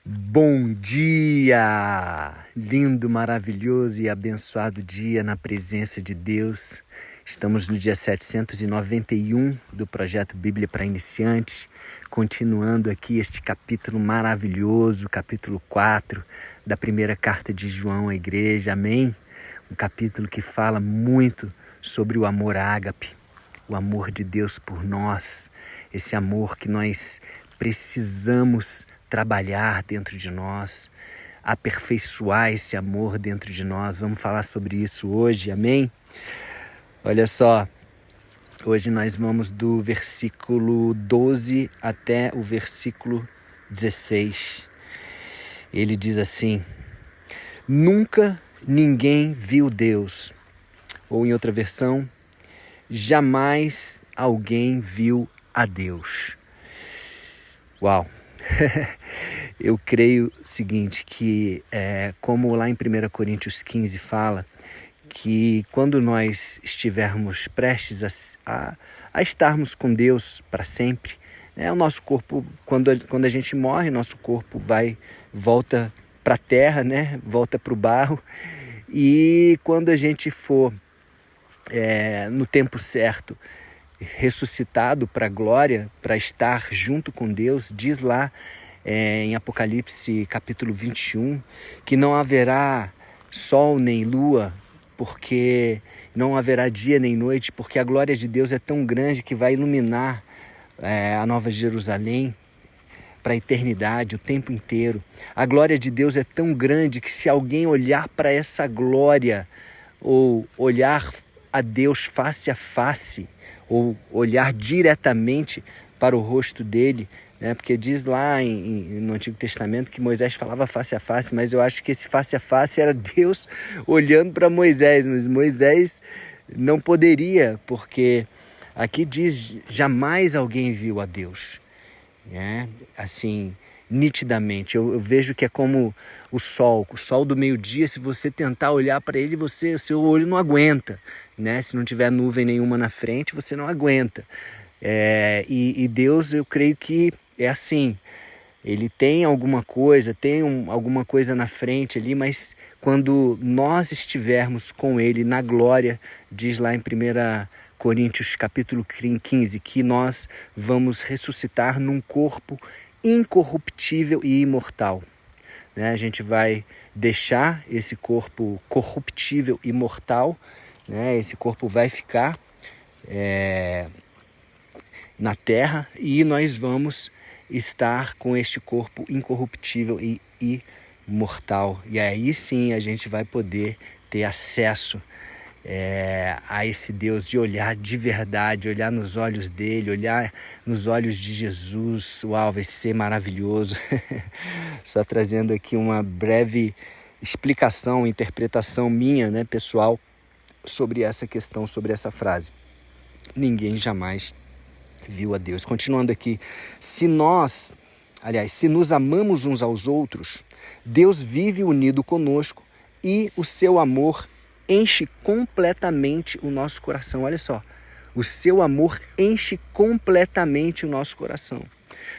Bom dia! Lindo, maravilhoso e abençoado dia na presença de Deus. Estamos no dia 791 do projeto Bíblia para Iniciantes, continuando aqui este capítulo maravilhoso, capítulo 4 da primeira carta de João à igreja, amém? Um capítulo que fala muito sobre o amor ágape, o amor de Deus por nós, esse amor que nós precisamos trabalhar dentro de nós, aperfeiçoar esse amor dentro de nós. Vamos falar sobre isso hoje, amém? Olha só, hoje nós vamos do versículo 12 até o versículo 16. Ele diz assim: nunca ninguém viu Deus, ou em outra versão, jamais alguém viu a Deus. Uau! Eu creio o seguinte, que como lá em 1 Coríntios 15 fala, que quando nós estivermos prestes a estarmos com Deus para sempre, o nosso corpo, quando a gente morre, nosso corpo volta para a terra, volta para o barro, e quando a gente for no tempo certo ressuscitado para a glória, para estar junto com Deus, diz lá em Apocalipse capítulo 21, que não haverá sol nem lua, porque não haverá dia nem noite, porque a glória de Deus é tão grande que vai iluminar a Nova Jerusalém para a eternidade, o tempo inteiro. A glória de Deus é tão grande que se alguém olhar para essa glória, ou olhar a Deus face a face, ou olhar diretamente para o rosto dele, porque diz lá no Antigo Testamento que Moisés falava face a face, mas eu acho que esse face a face era Deus olhando para Moisés, mas Moisés não poderia, porque aqui diz, jamais alguém viu a Deus, assim, nitidamente. Eu vejo que é como o sol do meio-dia. Se você tentar olhar para ele, seu olho não aguenta, se não tiver nuvem nenhuma na frente, você não aguenta. E Deus, eu creio que é assim, ele tem alguma coisa, alguma coisa na frente ali, mas quando nós estivermos com ele na glória, diz lá em 1 Coríntios capítulo 15, que nós vamos ressuscitar num corpo incorruptível e imortal. A gente vai deixar esse corpo corruptível e mortal, esse corpo vai ficar na terra, e nós vamos estar com este corpo incorruptível e imortal. E aí sim a gente vai poder ter acesso a esse Deus, de olhar de verdade, olhar nos olhos dele, olhar nos olhos de Jesus. Uau, vai ser maravilhoso. Só trazendo aqui uma breve explicação, interpretação minha, pessoal, sobre essa questão, sobre essa frase. Ninguém jamais viu a Deus. Continuando aqui, se nos amamos uns aos outros, Deus vive unido conosco e o seu amor enche completamente o nosso coração. Olha só, o seu amor enche completamente o nosso coração.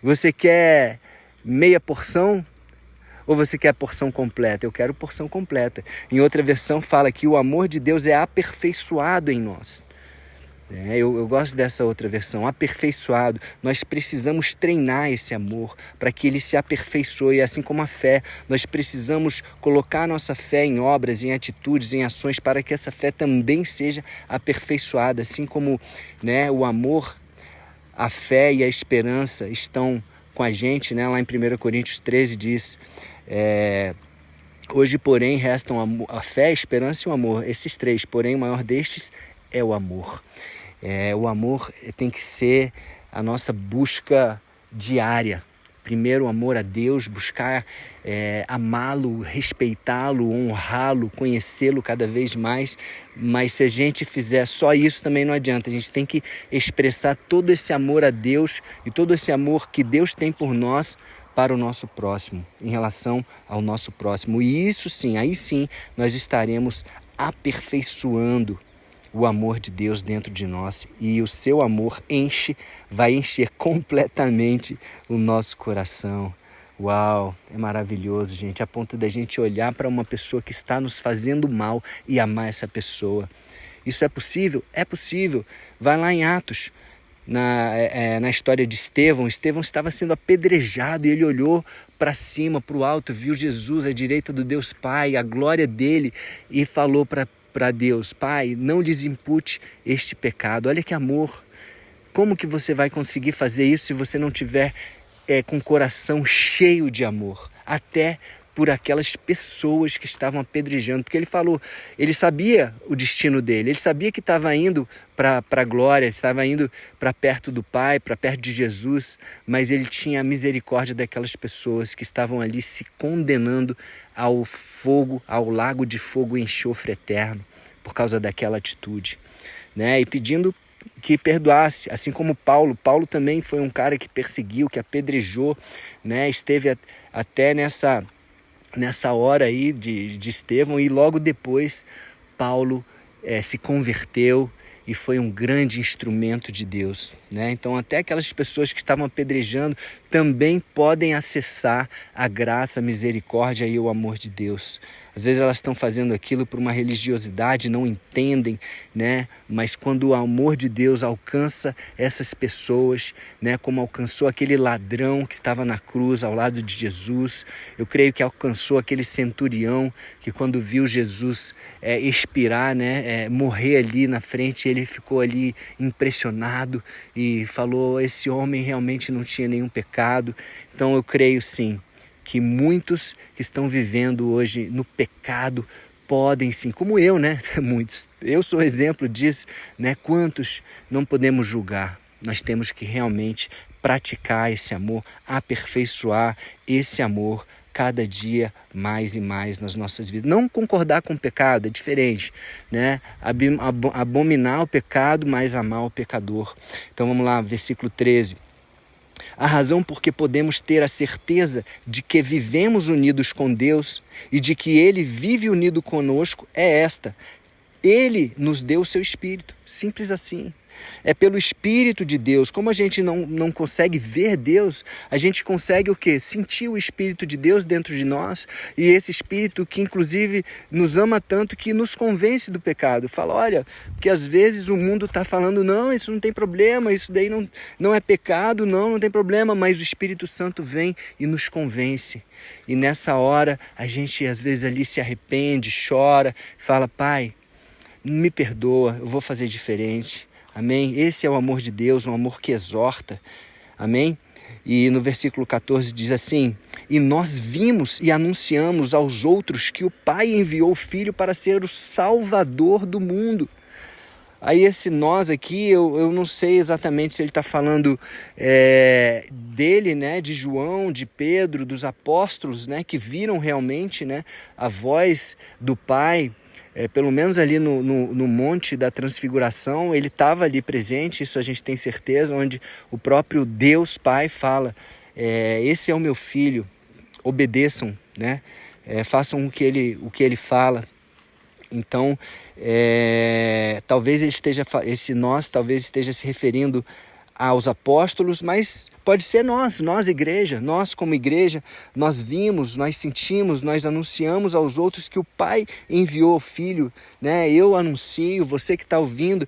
Você quer meia porção ou você quer a porção completa? Eu quero porção completa. Em outra versão fala que o amor de Deus é aperfeiçoado em nós. Eu gosto dessa outra versão, aperfeiçoado. Nós precisamos treinar esse amor para que ele se aperfeiçoe, assim como a fé. Nós precisamos colocar nossa fé em obras, em atitudes, em ações, para que essa fé também seja aperfeiçoada. Assim como o amor, a fé e a esperança estão com a gente, lá em 1 Coríntios 13 diz... hoje, porém, restam a fé, a esperança e o amor. Esses três, porém, o maior destes é o amor. O amor tem que ser a nossa busca diária. Primeiro, o amor a Deus, buscar amá-lo, respeitá-lo, honrá-lo, conhecê-lo cada vez mais. Mas se a gente fizer só isso, também não adianta. A gente tem que expressar todo esse amor a Deus e todo esse amor que Deus tem por nós para o nosso próximo, em relação ao nosso próximo. E isso sim, aí sim, nós estaremos aperfeiçoando o amor de Deus dentro de nós, e o seu amor vai encher completamente o nosso coração. Uau, é maravilhoso, gente, a ponto da gente olhar para uma pessoa que está nos fazendo mal e amar essa pessoa. Isso é possível? É possível. Vai lá em Atos, na história de Estevão. Estevão estava sendo apedrejado e ele olhou para cima, para o alto, viu Jesus à direita do Deus Pai, a glória dele, e falou para Deus: Pai, não lhes impute este pecado. Olha que amor. Como que você vai conseguir fazer isso se você não tiver com o coração cheio de amor? Até por aquelas pessoas que estavam apedrejando, porque ele falou, ele sabia o destino dele, ele sabia que estava indo para a glória, estava indo para perto do Pai, para perto de Jesus, mas ele tinha a misericórdia daquelas pessoas que estavam ali se condenando ao fogo, ao lago de fogo e enxofre eterno, por causa daquela atitude, né? E pedindo que perdoasse, assim como Paulo. Paulo também foi um cara que perseguiu, que apedrejou, né? Esteve até nessa hora aí de Estevão, e logo depois Paulo se converteu e foi um grande instrumento de Deus, né? Então até aquelas pessoas que estavam apedrejando também podem acessar a graça, a misericórdia e o amor de Deus. Às vezes elas estão fazendo aquilo por uma religiosidade, não entendem, né? Mas quando o amor de Deus alcança essas pessoas, né? Como alcançou aquele ladrão que estava na cruz ao lado de Jesus, eu creio que alcançou aquele centurião que quando viu Jesus expirar, né? Morrer ali na frente, ele ficou ali impressionado e falou: esse homem realmente não tinha nenhum pecado. Então eu creio sim que muitos que estão vivendo hoje no pecado podem sim, como eu, né? Muitos. Eu sou exemplo disso, né? Quantos não podemos julgar? Nós temos que realmente praticar esse amor, aperfeiçoar esse amor cada dia mais e mais nas nossas vidas. Não concordar com o pecado é diferente, né? Abominar o pecado, mas amar o pecador. Então vamos lá, versículo 13. A razão por que podemos ter a certeza de que vivemos unidos com Deus e de que Ele vive unido conosco é esta: Ele nos deu o seu Espírito, simples assim. É pelo Espírito de Deus. Como a gente não consegue ver Deus, a gente consegue o quê? Sentir o Espírito de Deus dentro de nós, e esse Espírito que inclusive nos ama tanto que nos convence do pecado. Fala, olha, porque às vezes o mundo está falando, não, isso não tem problema, isso daí não é pecado, não tem problema, mas o Espírito Santo vem e nos convence. E nessa hora a gente às vezes ali se arrepende, chora, fala: Pai, me perdoa, eu vou fazer diferente. Amém? Esse é o amor de Deus, um amor que exorta. Amém? E no versículo 14 diz assim: e nós vimos e anunciamos aos outros que o Pai enviou o Filho para ser o Salvador do mundo. Aí esse nós aqui, eu não sei exatamente se ele está falando dele, né, de João, de Pedro, dos apóstolos, né, que viram realmente, né, a voz do Pai. Pelo menos ali no Monte da Transfiguração, ele estava ali presente, isso a gente tem certeza, onde o próprio Deus Pai fala: esse é o meu filho, obedeçam, né? Façam o que ele fala. Então, talvez esse nós talvez esteja se referindo aos apóstolos, mas pode ser nós igreja, nós como igreja, nós vimos, nós sentimos, nós anunciamos aos outros que o Pai enviou o Filho, né? Eu anuncio, você que está ouvindo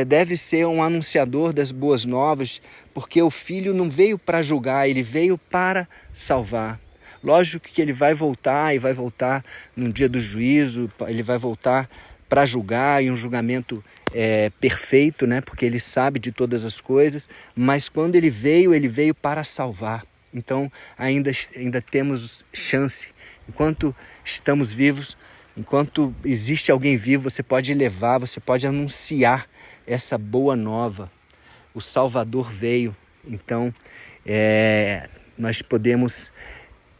deve ser um anunciador das boas novas, porque o Filho não veio para julgar, ele veio para salvar. Lógico que ele vai voltar, e vai voltar no dia do juízo, ele vai voltar para julgar, e um julgamento perfeito, né? Porque ele sabe de todas as coisas, mas quando ele veio para salvar. Então ainda temos chance, enquanto estamos vivos, enquanto existe alguém vivo, você pode levar, você pode anunciar essa boa nova. O Salvador veio, então nós podemos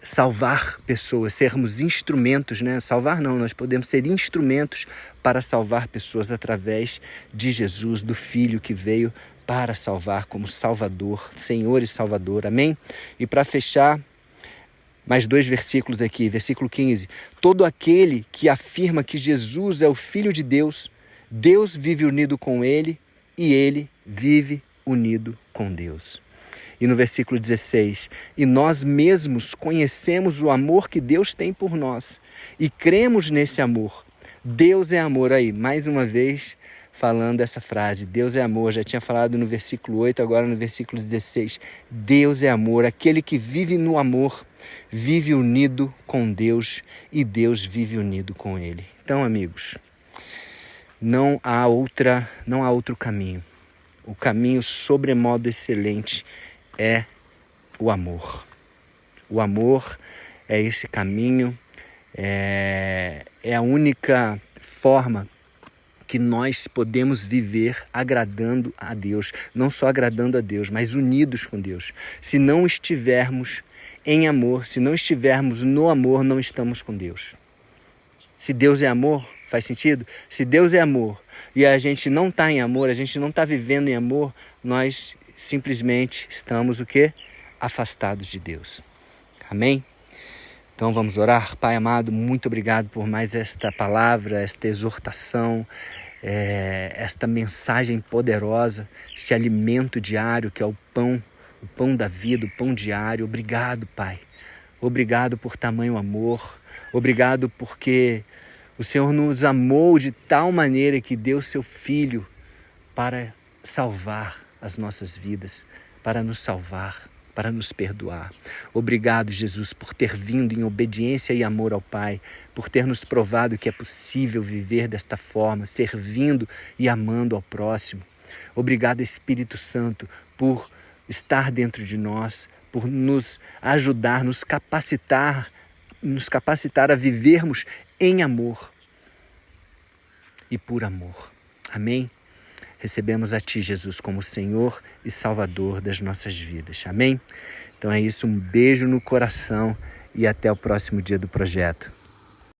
salvar pessoas, sermos instrumentos, né? Salvar não, nós podemos ser instrumentos para salvar pessoas através de Jesus, do Filho que veio para salvar como Salvador, Senhor e Salvador, amém? E para fechar, mais 2 versículos aqui, versículo 15: todo aquele que afirma que Jesus é o Filho de Deus, Deus vive unido com ele e ele vive unido com Deus. E no versículo 16, e nós mesmos conhecemos o amor que Deus tem por nós e cremos nesse amor. Deus é amor. Aí, mais uma vez, falando essa frase, Deus é amor. Já tinha falado no versículo 8, agora no versículo 16. Deus é amor. Aquele que vive no amor, vive unido com Deus e Deus vive unido com ele. Então, amigos, não há outro caminho. O caminho sobremodo excelente é o amor. O amor é esse caminho, é a única forma que nós podemos viver agradando a Deus. Não só agradando a Deus, mas unidos com Deus. Se não estivermos em amor, se não estivermos no amor, não estamos com Deus. Se Deus é amor, faz sentido? Se Deus é amor e a gente não está em amor, a gente não está vivendo em amor, nós simplesmente estamos o quê? Afastados de Deus. Amém? Então vamos orar. Pai amado, muito obrigado por mais esta palavra, esta exortação, esta mensagem poderosa, este alimento diário que é o pão da vida, o pão diário. Obrigado, Pai. Obrigado por tamanho amor. Obrigado porque o Senhor nos amou de tal maneira que deu seu Filho para salvar as nossas vidas, para nos salvar, para nos perdoar. Obrigado, Jesus, por ter vindo em obediência e amor ao Pai, por ter nos provado que é possível viver desta forma, servindo e amando ao próximo. Obrigado, Espírito Santo, por estar dentro de nós, por nos ajudar, nos capacitar a vivermos em amor e por amor. Amém? Recebemos a Ti, Jesus, como Senhor e Salvador das nossas vidas. Amém? Então é isso, um beijo no coração e até o próximo dia do projeto.